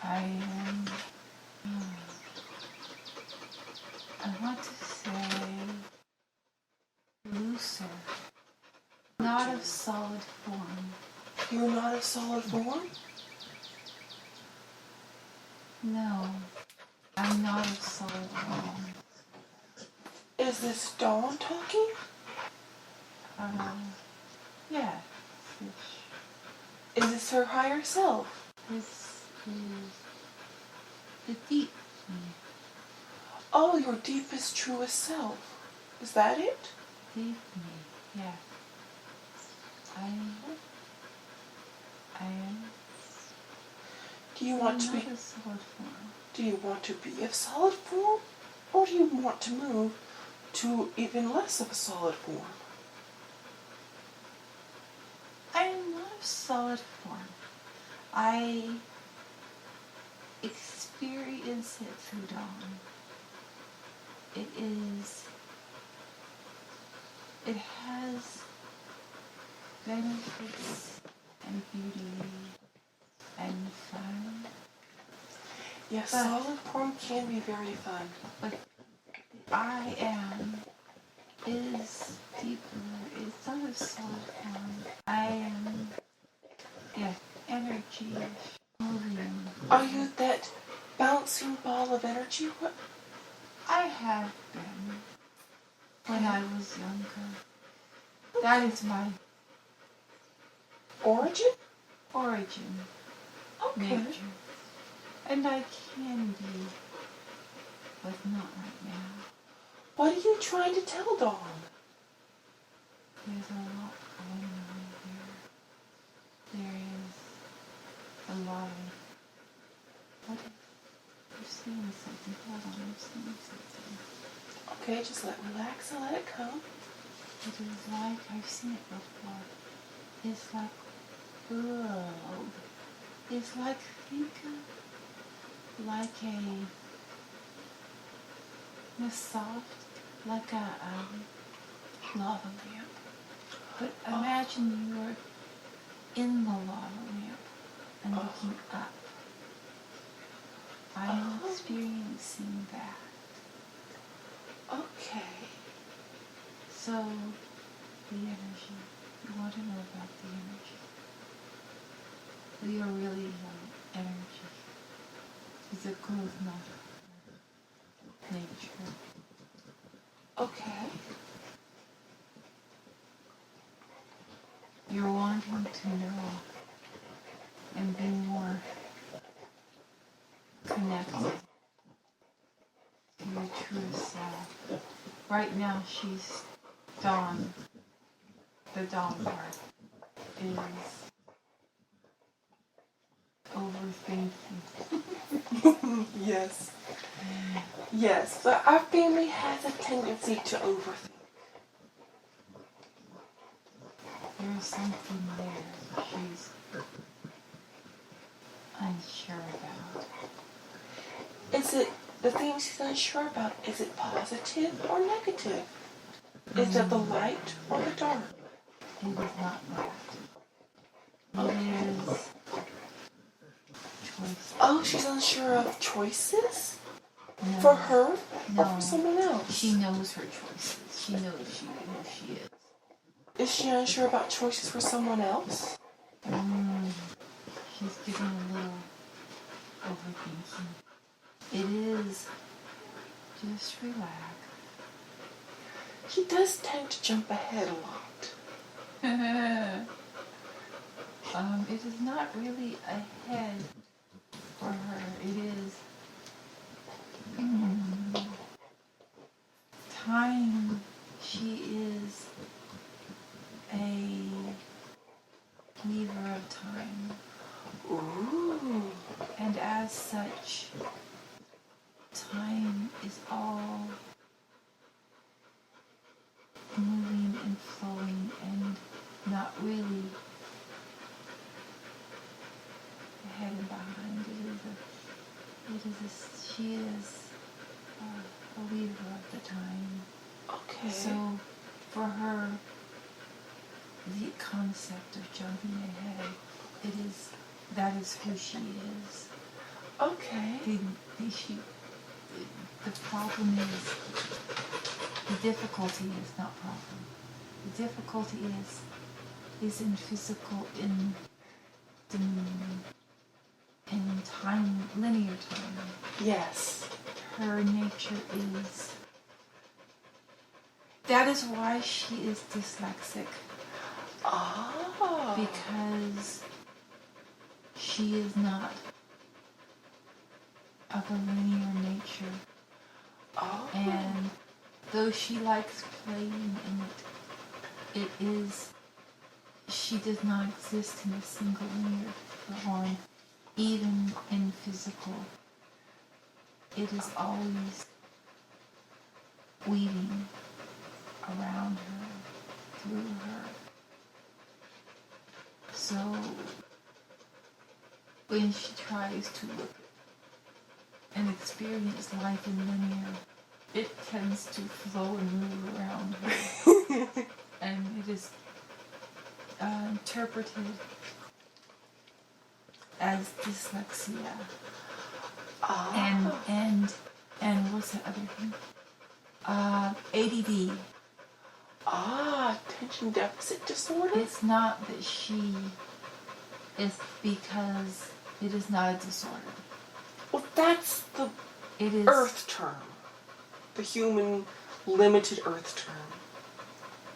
I am, I want to say, looser. Not of solid form. You're not a solid form? No, I'm not of solid form. Is this Dawn talking? Yeah. Is this her higher self? This is the deep me. Oh, your deepest, truest self. Is that it? Deep me, yeah. I am. Do you want to be? Not a solid form. Do you want to be of solid form, or do you want to move to even less of a solid form? I am not of solid form. I experience it through dawn. It has benefits and beauty and fun. Yes, solid form can be very fun. But I am is deeper. It's not a solid form. I am, energy moving. Are you that bouncing ball of energy? What? I have been when I was younger. That is my Origin? origin, Okay. nature. And I can be, but not right now. What are you trying to tell Dawn? There's a lot going on here. There is a lot of... What? You're seeing something. Hold on, I'm seeing something. Okay, just relax and let it come. It is like, I've seen it before. It's like, ugh. It's like, think of, like a soft, like a lava lamp. But imagine you are in the lava lamp and looking up. I'm experiencing that. Okay. So, the energy. You want to know about the energy. We are really energy. It's a growth, not nature. Okay. You're wanting to know and be more connected to your true self. Right now, she's dawn. The dawn part is overthinking. Yes. Yes, but our family has a tendency to overthink. There's something there she's unsure about. Is it the thing she's unsure about? Is it positive or negative? Is it the light or the dark? It is not that. It is choice. Oh, she's unsure of choices? No. For her No. or for someone else? She knows her choices. She knows who she is. Is she unsure about choices for someone else? She's getting a little overthinking. It is just relax. She does tend to jump ahead a lot. It is not really ahead for her. It is time. She is a weaver of time. Ooh. And as such, time is all moving and flowing and not really ahead and behind. She is a weaver of the time. Okay. So for her, the concept of jumping ahead, that is who she is. Okay. The problem is, the difficulty is not problem. The difficulty is in physical, in time, linear time. Yes. Her nature is. That is why she is dyslexic. Ah. Because she is not of a linear nature. Oh. And though she likes playing in it, she does not exist in a single linear form, even in physical. It is always weaving around her, through her. So when she tries to look and experience life in linear, it tends to flow and move around her. And it is interpreted as dyslexia. Ah. And what's the other thing? ADD. Ah, attention deficit disorder? It's not that she is, because it is not a disorder. Well, that's the It is Earth term. The human limited Earth term.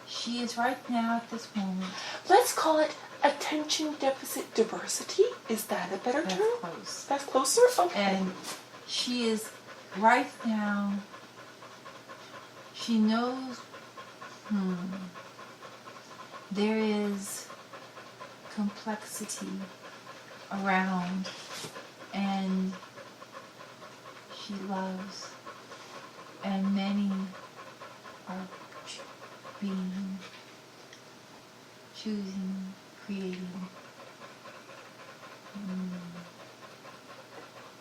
She is right now at this moment. Let's call it attention deficit diversity. Is that a better That's term? close. That's closer? Okay. And she is right now. She knows. There is complexity around, and she loves, and many are choosing, creating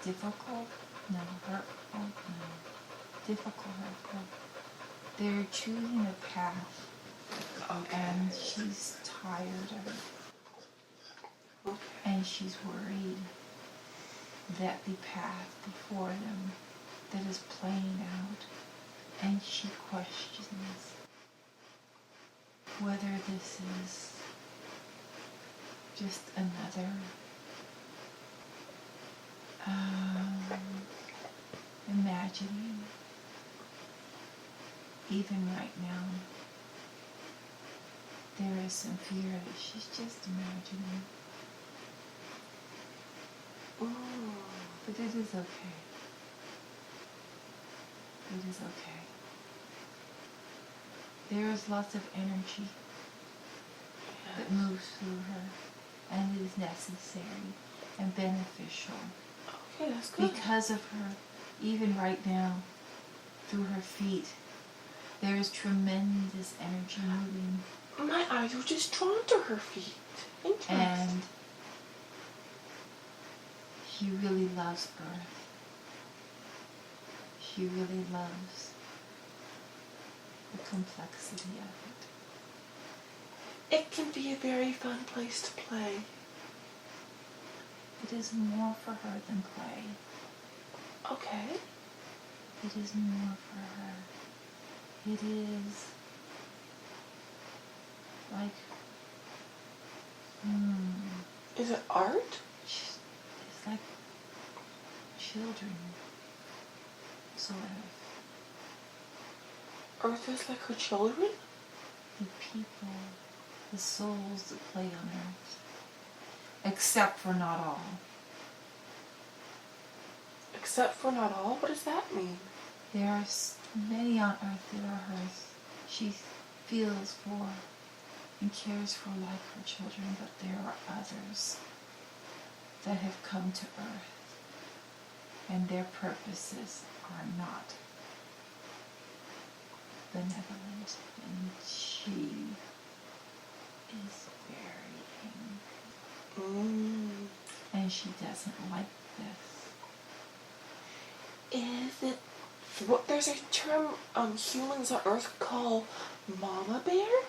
difficult, no, hurtful, no, difficult, hurtful. They're choosing a path, and she's tired of it. And she's worried that the path before them that is playing out, and she questions whether this is just another imagining. Even right now, there is some fear that she's just imagining. But it is okay. It is okay. There is lots of energy that moves through her, and it is necessary and beneficial. Okay, that's good. Because of her, even right now, through her feet, there is tremendous energy moving. My eyes were just drawn to her feet. Interesting. And she really loves Earth. She really loves the complexity of it. It can be a very fun place to play. It is more for her than play. Okay. It is more for her. It is like, Is it art? it's like children, sort of. Earth is like her children? The people, the souls that play on Earth. Except for not all. Except for not all? What does that mean? There are many on Earth that are hers. She feels for and cares for like her children, but there are others that have come to Earth, and their purposes are not benevolent, and she is very angry. And she doesn't like this. Is it... What, there's a term humans on Earth call mama bear?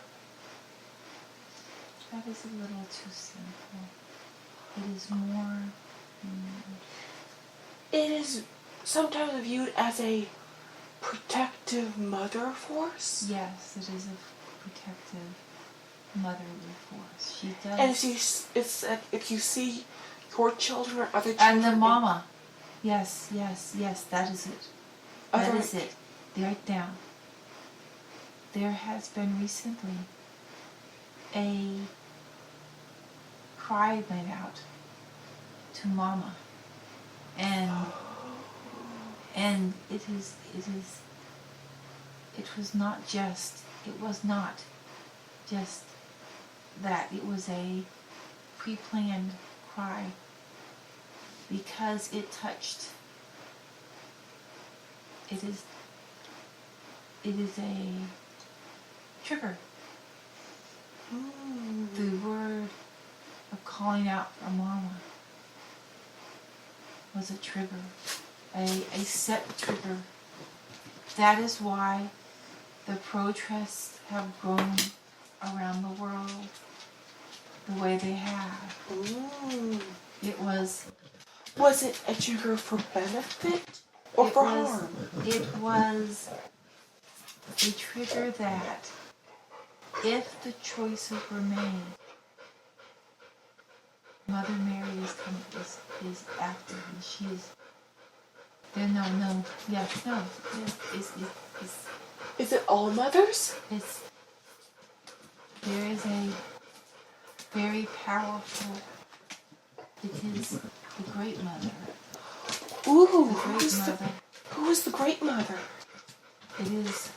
That is a little too simple. It is more it is sometimes viewed as a protective mother force. Yes, it is a protective motherly force. She does. And if you see your children or other children. And the mama. Yes, that is it. That Other- is it. Write down. There has been recently a cry went out to mama. And it was not just that. It was a pre-planned cry because it touched. It is a trigger. The word of calling out for mama was a trigger, a set trigger. That is why the protests have grown around the world the way they have. It was it a trigger for benefit or for harm? It was a trigger that if the choices were made, Mother Mary is active and she is there. Is it all mothers? There is a very powerful. It is the Great Mother. Ooh, The Great Mother. Who is the Great Mother? It is.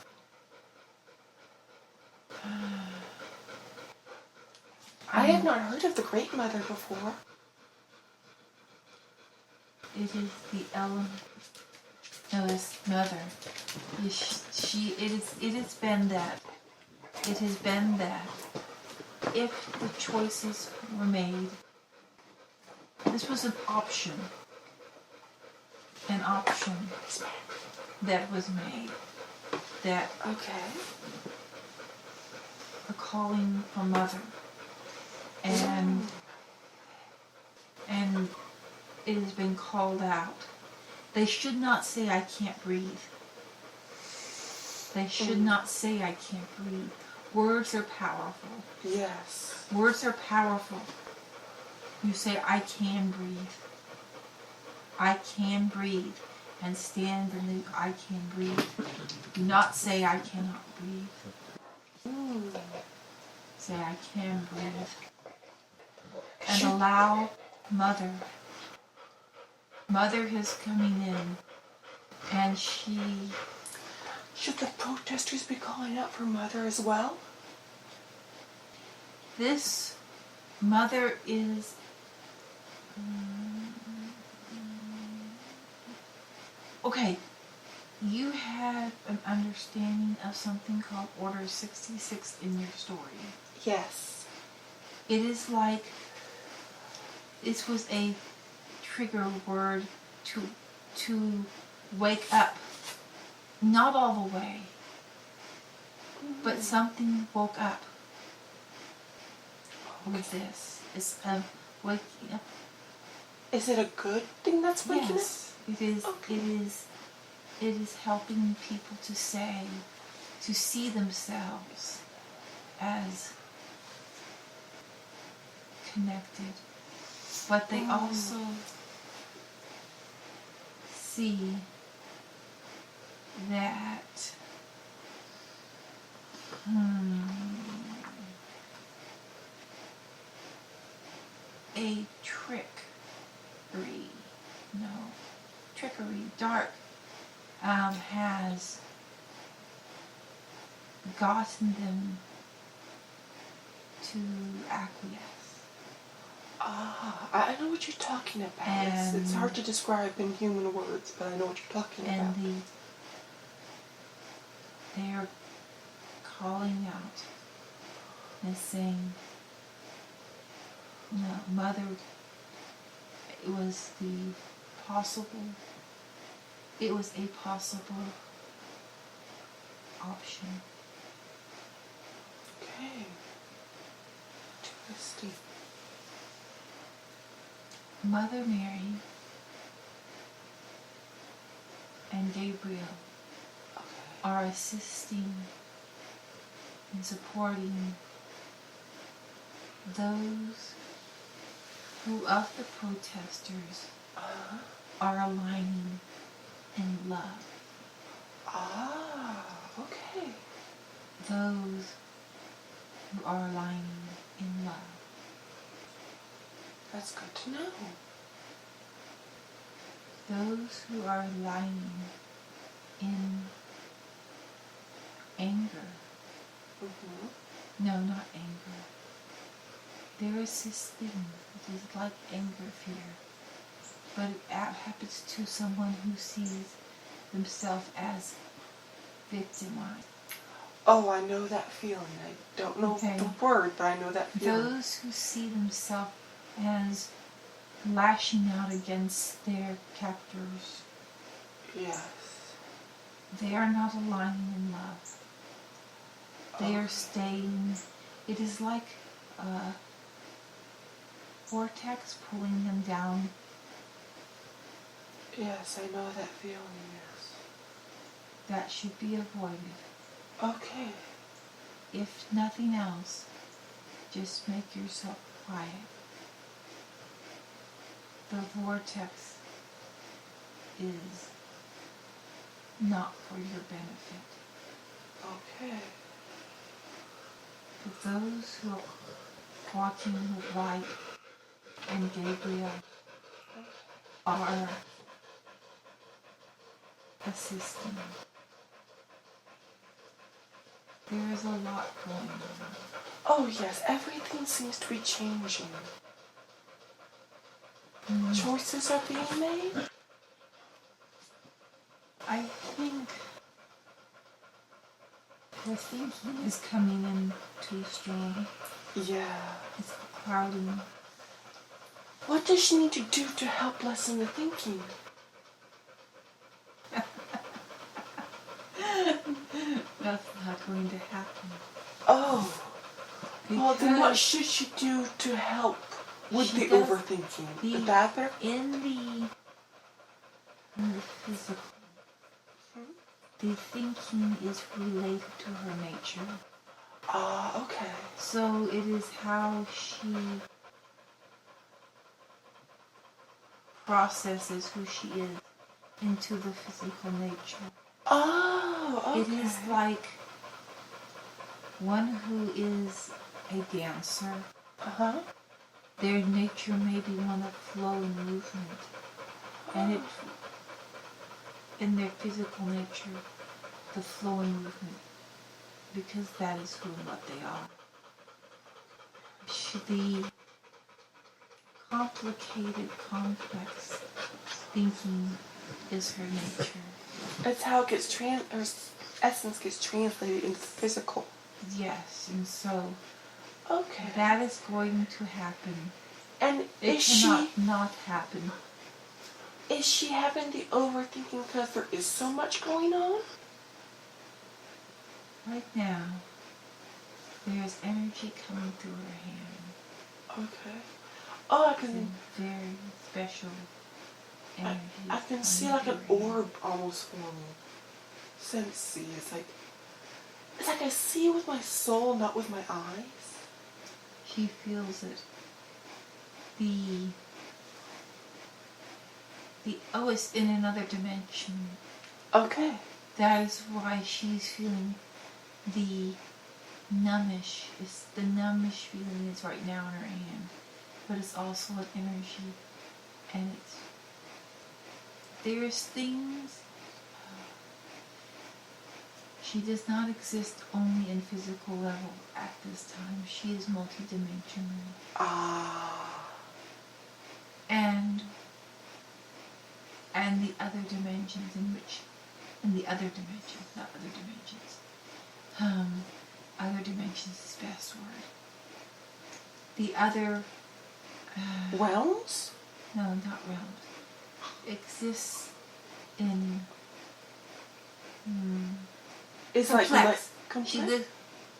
I have not heard of the Great Mother before. It is the element. No, it's Mother. It has been that. It has been that if the choices were made, this was an option. An option that was made. That Okay. a calling for Mother. And it has been called out. They should not say I can't breathe. They should not say I can't breathe. Words are powerful. Yes. Words are powerful. You say I can breathe. I can breathe. And stand in the I can breathe. Do not say I cannot breathe. Say I can breathe. And allow Mother. Mother is coming in, and she. Should the protesters be calling out for Mother as well? This Mother is. Okay, you have an understanding of something called Order 66 in your story. Yes. It is like. This was a trigger word to wake up. Not all the way, but something woke up with this. It's waking up. Is it a good thing that's waking up? Yes, it is. Okay. It is helping people to see themselves as connected. But they also see that a trickery, dark, has gotten them to acquiesce. I know what you're talking about. It's hard to describe in human words, but I know what you're talking about. And they're calling out and saying, no, Mother, it was a possible option. Okay. Interesting. Mother Mary and Gabriel are assisting and supporting those who of the protesters are aligning in love. Ah, okay. Those who are aligning in love. That's good to know. Those who are aligning in anger. Mm-hmm. No, not anger. They're assisting. It is like anger, fear. But it happens to someone who sees themselves as victimized. Oh, I know that feeling. I don't know the word, but I know that feeling. Those who see themselves as lashing out against their captors. Yes. They are not aligning in love. They are staying. It is like a vortex pulling them down. Yes, I know that feeling, yes. That should be avoided. Okay. If nothing else, just make yourself quiet. The vortex is not for your benefit. Okay. But those who are walking with light and Gabriel are assisting. There is a lot going on. Oh yes, everything seems to be changing. Choices are being made? I think the thinking is coming in too strong. Yeah. It's crowding. What does she need to do to help lessen the thinking? That's not going to happen. Oh. Well, then what Because should she do to help with she the does overthinking? the- Would that better? in the physical, the thinking is related to her nature. Ah, okay. So it is how she processes who she is into the physical nature. Oh, okay. It is like one who is a dancer. Uh-huh. Their nature may be one of flow and movement. And it, in their physical nature, the flow and movement, because that is who and what they are. The complicated, complex thinking is her nature. That's how it gets her essence gets translated into physical. Yes, and so Okay. that is going to happen. And It is cannot she not happen. is she having the overthinking because there is so much going on? Right now, there's energy coming through her hand. Okay. Oh, I It's a can very special energy. I can see coming like an through her hand. orb almost forming. Sensei. It's like I see with my soul, not with my eyes. She feels it. It's in another dimension. Okay. That is why she's feeling the numbish. The numbish feeling is right now in her hand. But it's also an energy. And there's things. She does not exist only in physical level at this time. She is multidimensional. Ah. And the other dimensions other dimensions is the best word. The other Realms? no, not realms, exists in It's complex. like She complex? lives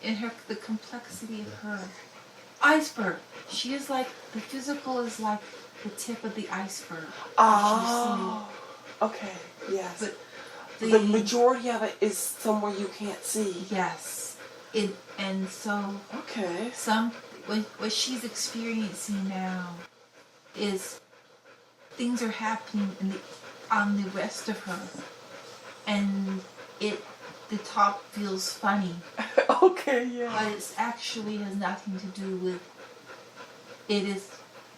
in the complexity of her iceberg. She is like the physical is like the tip of the iceberg. Oh. Okay. Yes. But the majority of it is somewhere you can't see. Yes. And so Okay. what she's experiencing now is things are happening on the rest of her, and the top feels funny. Okay, yeah. But it actually has nothing to do with it is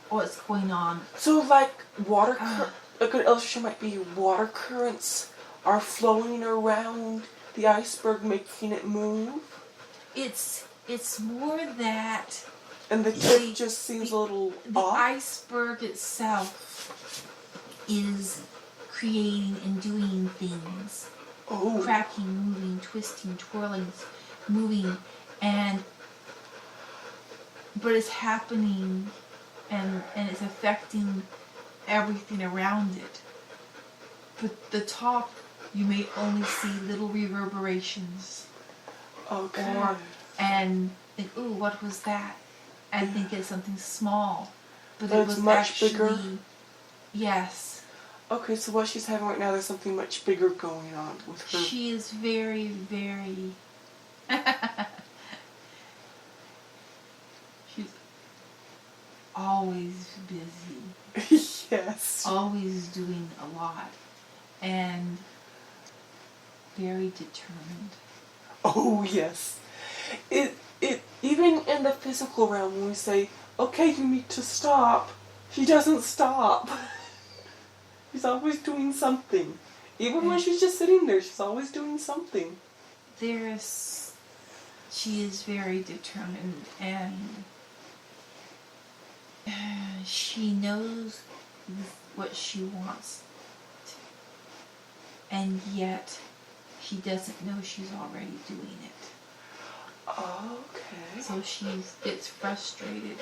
what's going on. So like a good illustration might be water currents are flowing around the iceberg, making it move. It's more that. And the tip just seems a little the off. iceberg itself is creating and doing things. Oh. Cracking, moving, twisting, twirling, moving, but it's happening and it's affecting everything around it. But the top, you may only see little reverberations. Okay. And think, ooh, what was that? And think it's something small. But it it's was much actually, bigger? Yes. Okay, so what she's having right now, there's something much bigger going on with her. She is very, very... She's always busy. Yes. Always doing a lot. And very determined. Oh, yes. It even in the physical realm, when we say, okay, you need to stop, she doesn't stop. She's always doing something. Even when she's just sitting there, she's always doing something. She is very determined, and she knows what she wants, and yet she doesn't know she's already doing it. Okay. So she gets frustrated,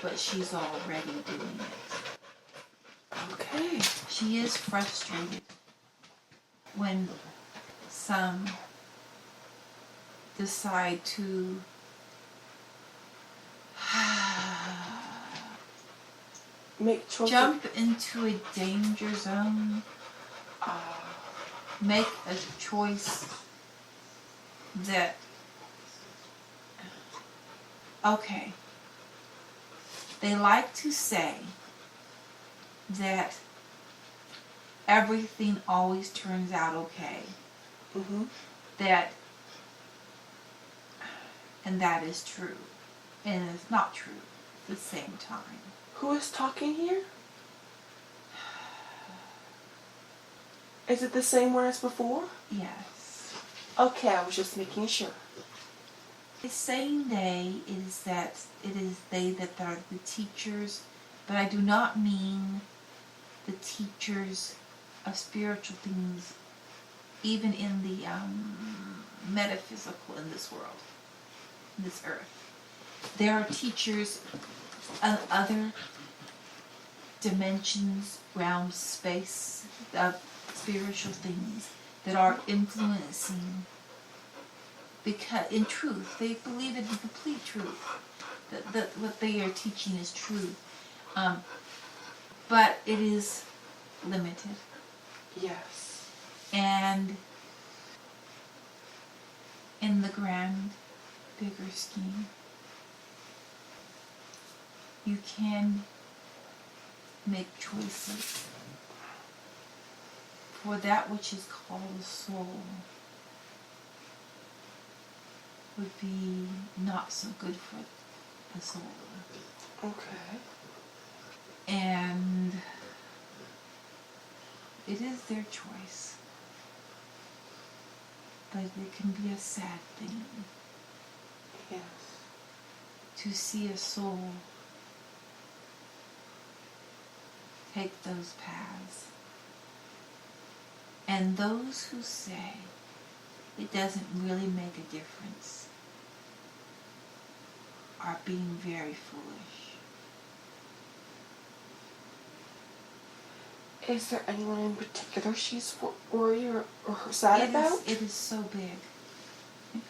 but she's already doing it. Okay. She is frustrated when some decide to Make choices. jump into a danger zone, make a choice that, okay, they like to say that everything always turns out okay. Mm-hmm. And that is true. And it's not true at the same time. Who is talking here? Is it the same one as before? Yes. Okay, I was just making sure. The saying they is that it is they that are the teachers, but I do not mean the teachers of spiritual things, even in the metaphysical in this world, in this earth. There are teachers of other dimensions, realms, space, of spiritual things that are influencing, because in truth, they believe in complete truth, that what they are teaching is true. But it is limited. Yes. And in the grand, bigger scheme, you can make choices for that which is called the soul would be not so good for the soul. Okay. And it is their choice. But it can be a sad thing. Yes. To see a soul take those paths. And those who say it doesn't really make a difference are being very foolish. Is there anyone in particular she's worried or sad about? It is so big.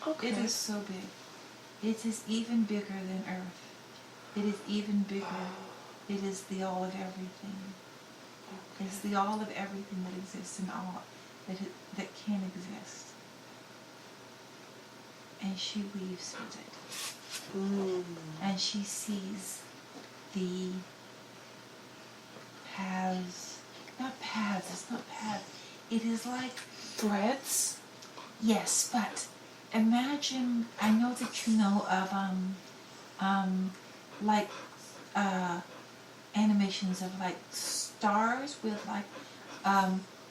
Okay. It is so big. It is even bigger than Earth. It is even bigger. It is the all of everything. It's the all of everything that exists in all. that can exist. And she weaves with it. And she sees the it's not paths. It is like Threads? yes, but imagine, I know that you know of like animations of like stars with like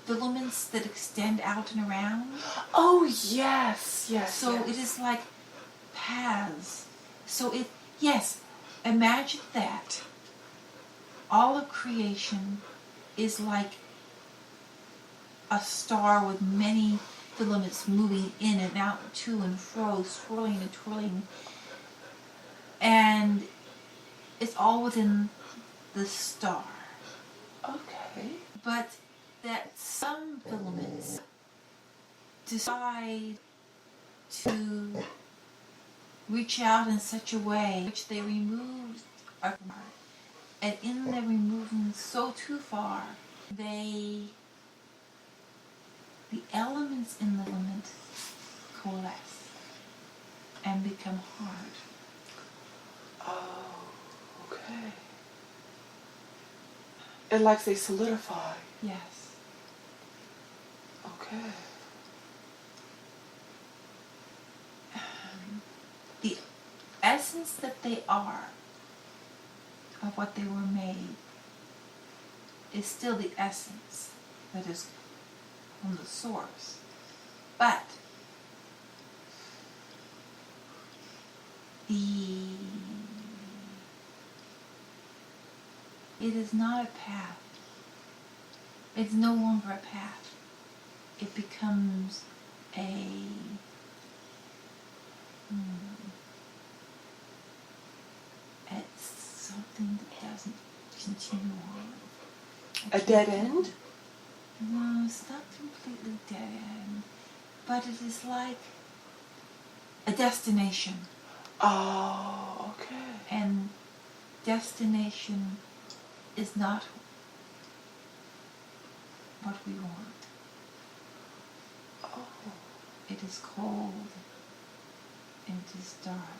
filaments that extend out and around. Oh yes, yes. So yes. it is like paths. So yes, imagine that. All of creation is like a star with many filaments moving in and out, to and fro, swirling and twirling. And it's all within the star. Okay. But that some filaments decide to reach out in such a way which they remove are far. And in the removing so too far, the elements in the filament coalesce and become hard. Oh, okay. And like they solidify. Yes. Okay. The essence that they are, of what they were made, is still the essence that is from the source. But it is not a path. It's no longer a path. It becomes it's something that doesn't continue on. A dead end? No, it's not completely dead end. But it is like a destination. Oh, okay. And destination is not what we want. Oh. It is cold and it is dark.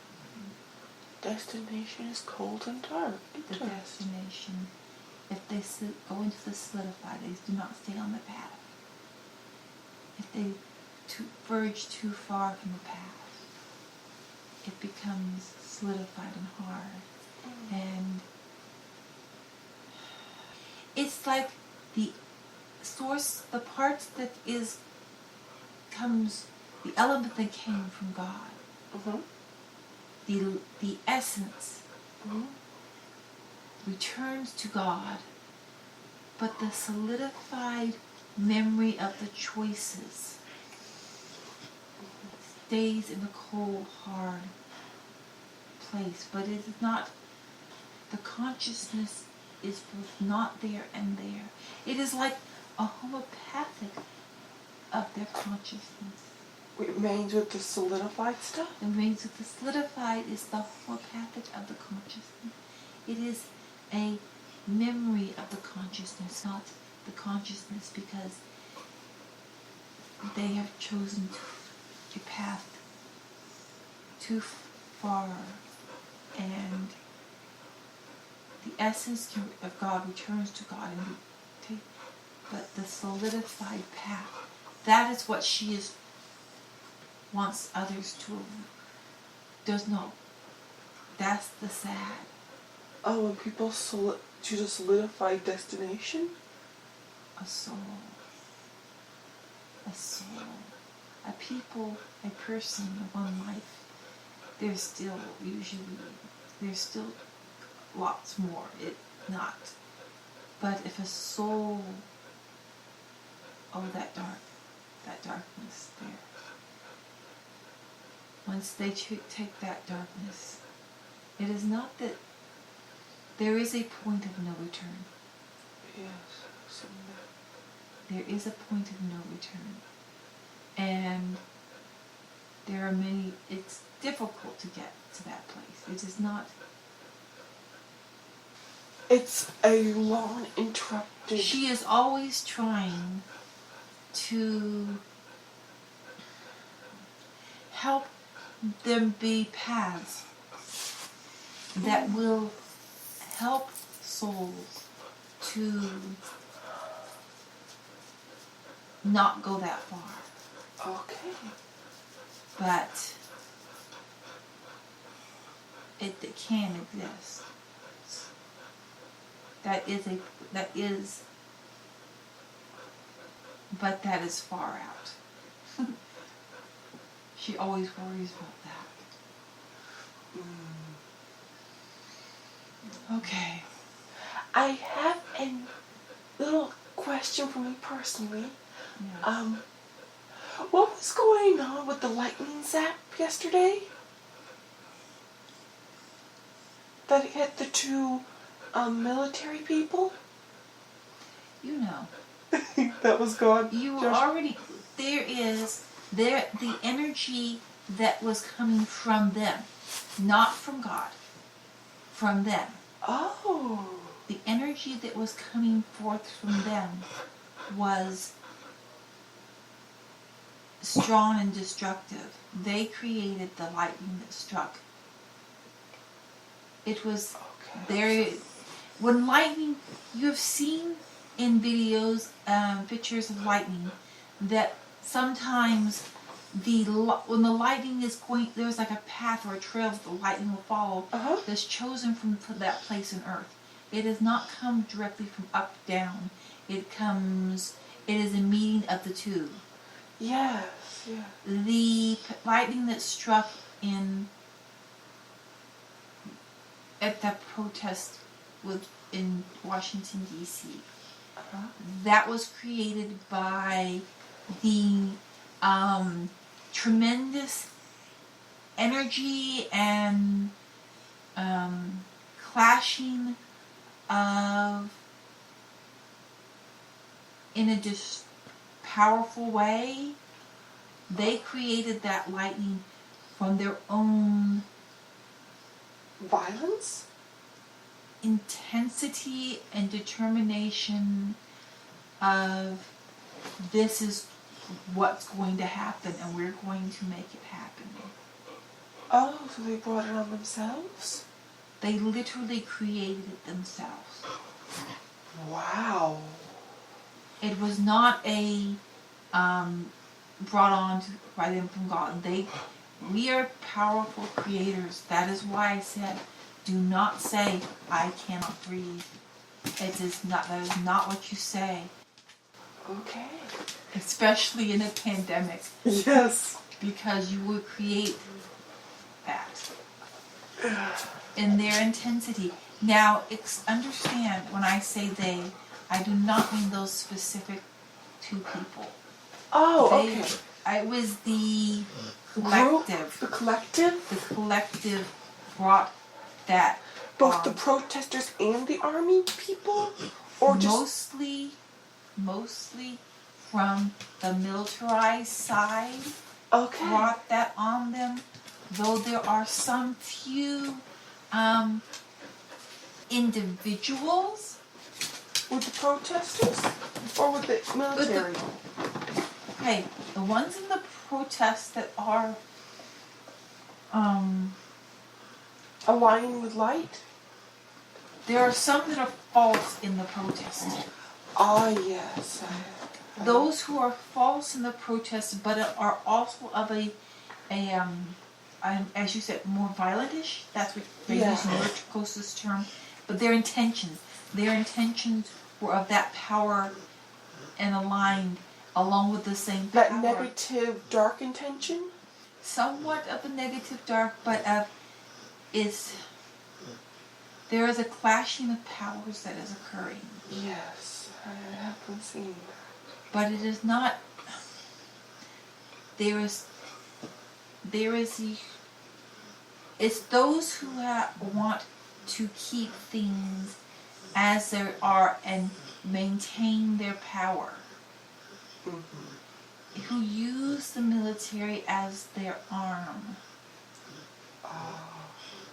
Destination is cold and dark. The destination, if they go into the solidify, they do not stay on the path. If they verge too far from the path, it becomes solidified and hard. And it's like the source, the part that comes, the element that came from God. The essence returns to God, but the solidified memory of the choices stays in a cold, hard place. But it is not, the consciousness is both not there and there. It is like a homeopathic of their consciousness. It remains with the solidified stuff? The remains of the solidified is the homeopathic of the consciousness. It is a memory of the consciousness, not the consciousness, because they have chosen a path too far, and the essence of God returns to God, but the solidified path, that is what she wants others to, does not. That's the sad. Oh, when people choose a solidified destination? A soul. A people, a person, one life. There's still lots more. Not. But if a soul, that darkness there. Once they take that darkness, it is not that there is a point of no return. Yes. There is a point of no return. And there are many, it's difficult to get to that place. It is not. It's a long, interrupted. She is always trying to help them be paths that will help souls to not go that far. Okay. But it can exist. That is, but that is far out. She always worries about that. Okay. I have a little question for me personally. Yes. What was going on with the lightning zap yesterday? That hit the two military people? You know. That was God. You were Josh. already, the energy that was coming from them, not from God, from them. Oh. The energy that was coming forth from them was strong and destructive. They created the lightning that struck. It was there. When lightning, you have seen in videos, pictures of lightning, that sometimes when the lightning is going, there's like a path or a trail that the lightning will follow that's chosen from that place in earth. It does not come directly from up down. It is a meeting of the two. Yes, yeah. The lightning that struck at that protest in Washington, D.C., that was created by the tremendous energy and clashing of, in a just powerful way. They created that lightning from their own violence, intensity, and determination of, this is what's going to happen and we're going to make it happen. Oh, so they brought it on themselves? They literally created it themselves. Wow. It was not brought on by them from God. We are powerful creators. That is why I said, do not say, I cannot breathe. That is not what you say. Okay. Especially in a pandemic. Yes. Because you would create that. In their intensity. Now, understand, when I say they, I do not mean those specific two people. Oh, okay. It was the collective. The collective? The collective brought that. Both the protesters and the army people? Or just... Mostly from the militarized side. Okay. Brought that on them. Though there are some few individuals. With the protesters? Or with the military? Hey, the ones in the protests that are aligning with light? There are some that are false in the protest. Ah, yes. Those who are false in the protest, but are also of a as you said, more violentish. That's what they're using your closest term. But their intentions were of that power and aligned along with the same power. That negative, dark intention? Somewhat of the negative dark, but there is a clashing of powers that is occurring. Yes, I have been seeing that. But it is not. It's those who want to keep things as they are and maintain their power. Mm-hmm. Who use the military as their arm.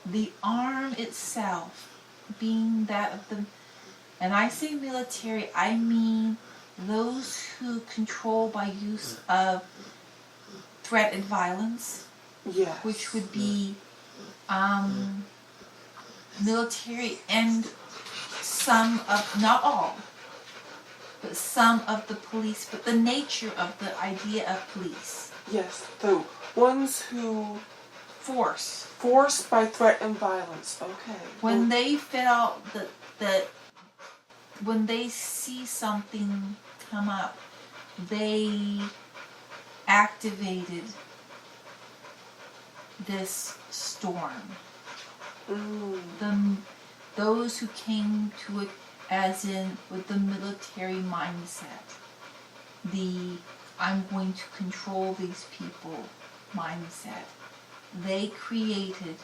The arm itself being that of the, and I say military, I mean those to control by use of threat and violence, Yes. which would be military and some of, not all, but some of the police, but the nature of the idea of police. Yes, the ones who Force. forced by threat and violence. Okay. When they felt that when they see something come up, they activated this storm. Those who came to it as in with the military mindset, the I'm going to control these people mindset, they created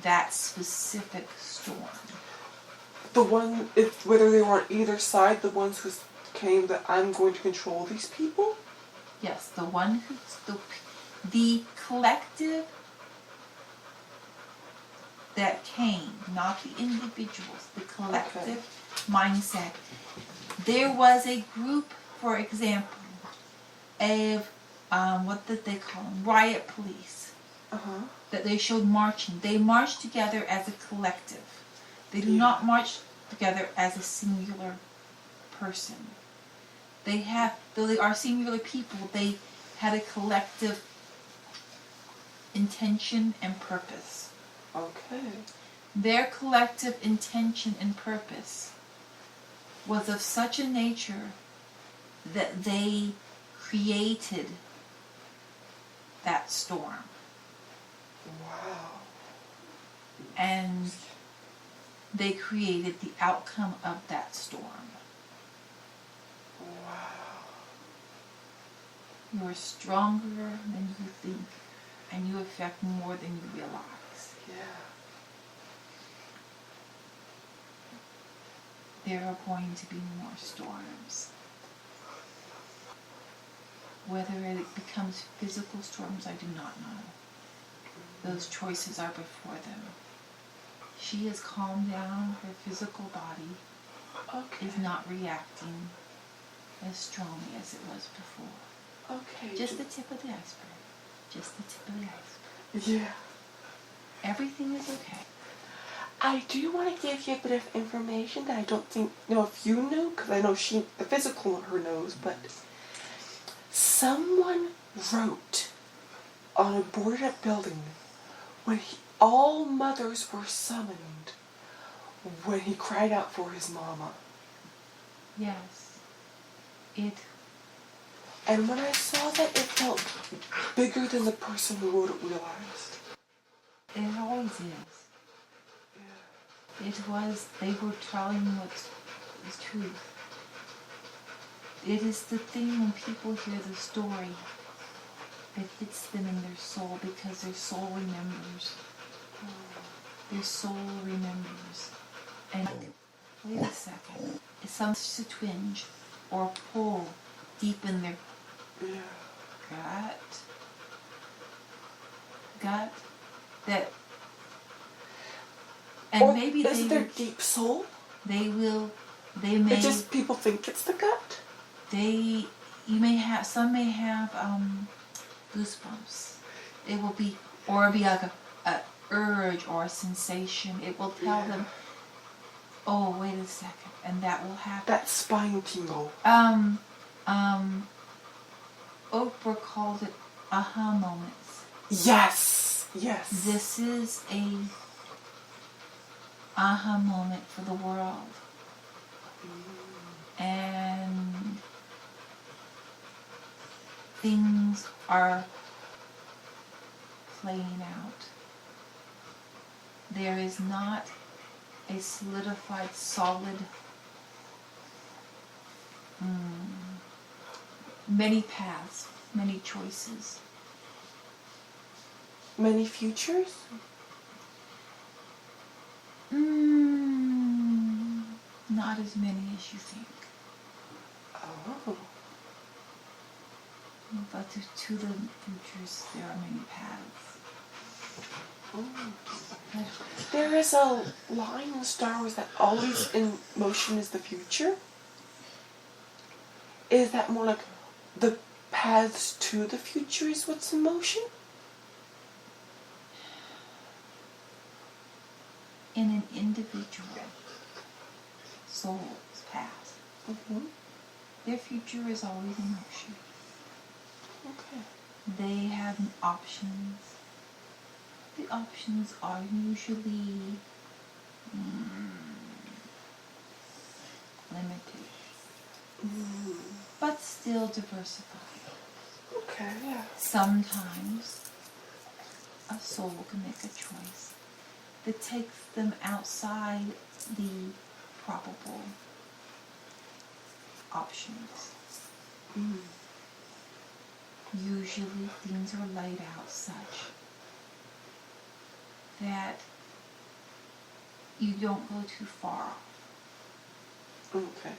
that specific storm. The one, if whether they were on either side, the ones who came that I'm going to control these people? Yes, the one who's the collective that came, not the individuals, the collective mindset. There was a group, for example, of what did they call them? Riot police. That they showed marching. They march together as a collective. They do not march together as a singular person. They have, though they are singular people, they had a collective intention and purpose. Okay. Their collective intention and purpose was of such a nature that they created that storm. Wow. And they created the outcome of that storm. Wow. You are stronger than you think, and you affect more than you realize. Yeah. There are going to be more storms. Whether it becomes physical storms, I do not know. Those choices are before them. She has calmed down. Her physical body is not reacting as strongly as it was before. Okay. Just the tip of the iceberg. Just the tip of the iceberg. Yeah. Everything is okay. I do want to give you a bit of information that I don't know if you know, because I know the physical in her knows, but someone wrote on a boarded up building when all mothers were summoned when he cried out for his mama. Yes. And when I saw that, it felt bigger than the person who wrote it realized. It always is. It was, they were telling what's the truth. It is the thing when people hear the story, it hits them in their soul because their soul remembers. Their soul remembers. And wait a second. It's some a twinge or a pull deep in their gut that. And or maybe is it their deep soul? They may. It's just people think it's the gut. You may have, some may have goosebumps. It will be, or it'll be like a urge or a sensation. It will tell them, oh, wait a second, and that will happen. That spine tingle. Oprah called it aha moments. Yes, yes. This is a aha moment for the world. And things are playing out. There is not a solidified, solid, many paths, many choices. Many futures? Not as many as you think. Oh. But to the futures, there are many paths. There is a line in Star Wars that always in motion is the future. is that more like the paths to the future is what's in motion? In an individual soul's path, Mm-hmm. their future is always in motion. Okay. They have options. The options are usually limited, but still diversified. Okay, yeah. Sometimes a soul can make a choice that takes them outside the probable options. Usually things are laid out such that you don't go too far off. Okay.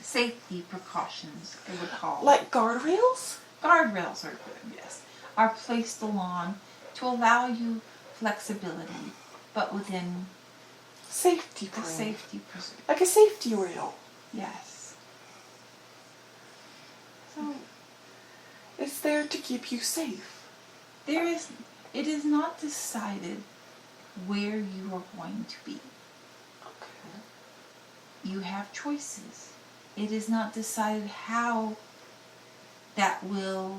Safety precautions, I would call. Like guardrails? Guardrails are good, yes. Are placed along to allow you flexibility, but within Safety the frame. safety preserve. Like a safety rail. Yes. So it's there to keep you safe. It is not decided where you are going to be. Okay. You have choices. It is not decided how that will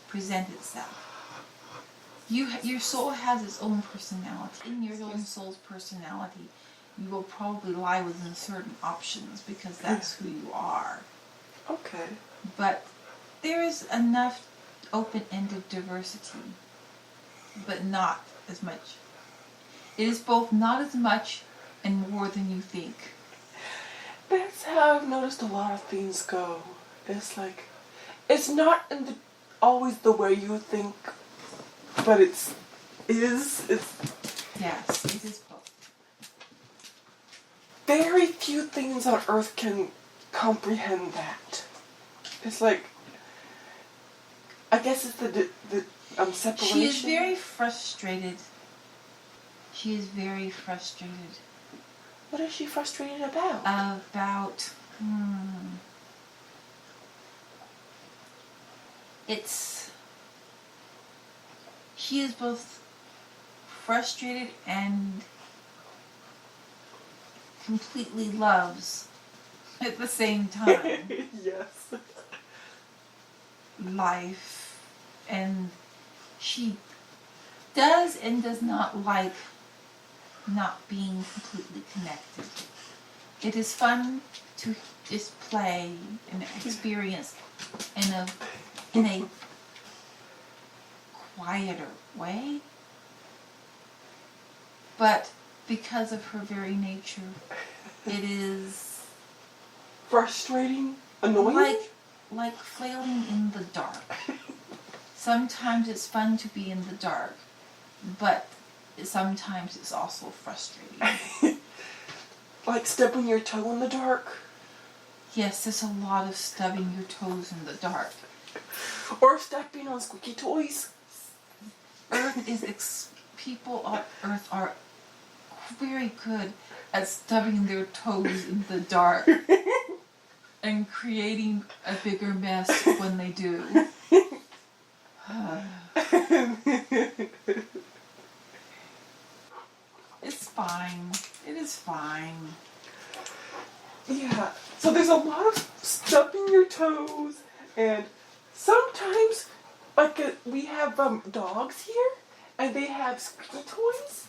present itself. Your soul has its own personality. In your own soul's personality, you will probably lie within certain options because that's who you are. Okay. But there is enough open-ended diversity, but not as much. It is both not as much and more than you think. That's how I've noticed a lot of things go. It's like, it's not always the way you think, but it's. Yes, it is both. Very few things on Earth can comprehend that. It's like, I guess it's the separation. She is very frustrated. She is very frustrated. What is she frustrated about? About, she is both frustrated and completely loves at the same time Yes. life, and she does and does not like not being completely connected. It is fun to just play and experience in a quieter way, but because of her very nature, it is Frustrating? Annoying? like flailing in the dark. Sometimes it's fun to be in the dark, but sometimes it's also frustrating. Like stubbing your toe in the dark? Yes, there's a lot of stubbing your toes in the dark. Or stepping on squeaky toys? People on Earth are very good at stubbing their toes in the dark and creating a bigger mess when they do. It's fine. It is fine. Yeah. So there's a lot of stubbing your toes, and sometimes, like, we have dogs here, and they have squeaky toys,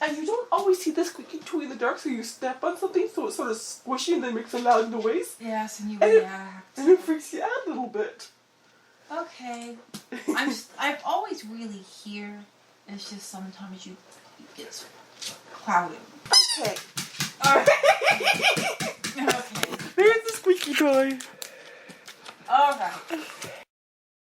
and you don't always see the squeaky toy in the dark, so you step on something, so it's sort of squishy and then makes a loud noise. Yes, and you react. And it freaks you out a little bit. Okay. I'm always really here. It's just sometimes you get clouded. Okay. Alright. Okay. There's the squeaky toy. Alright.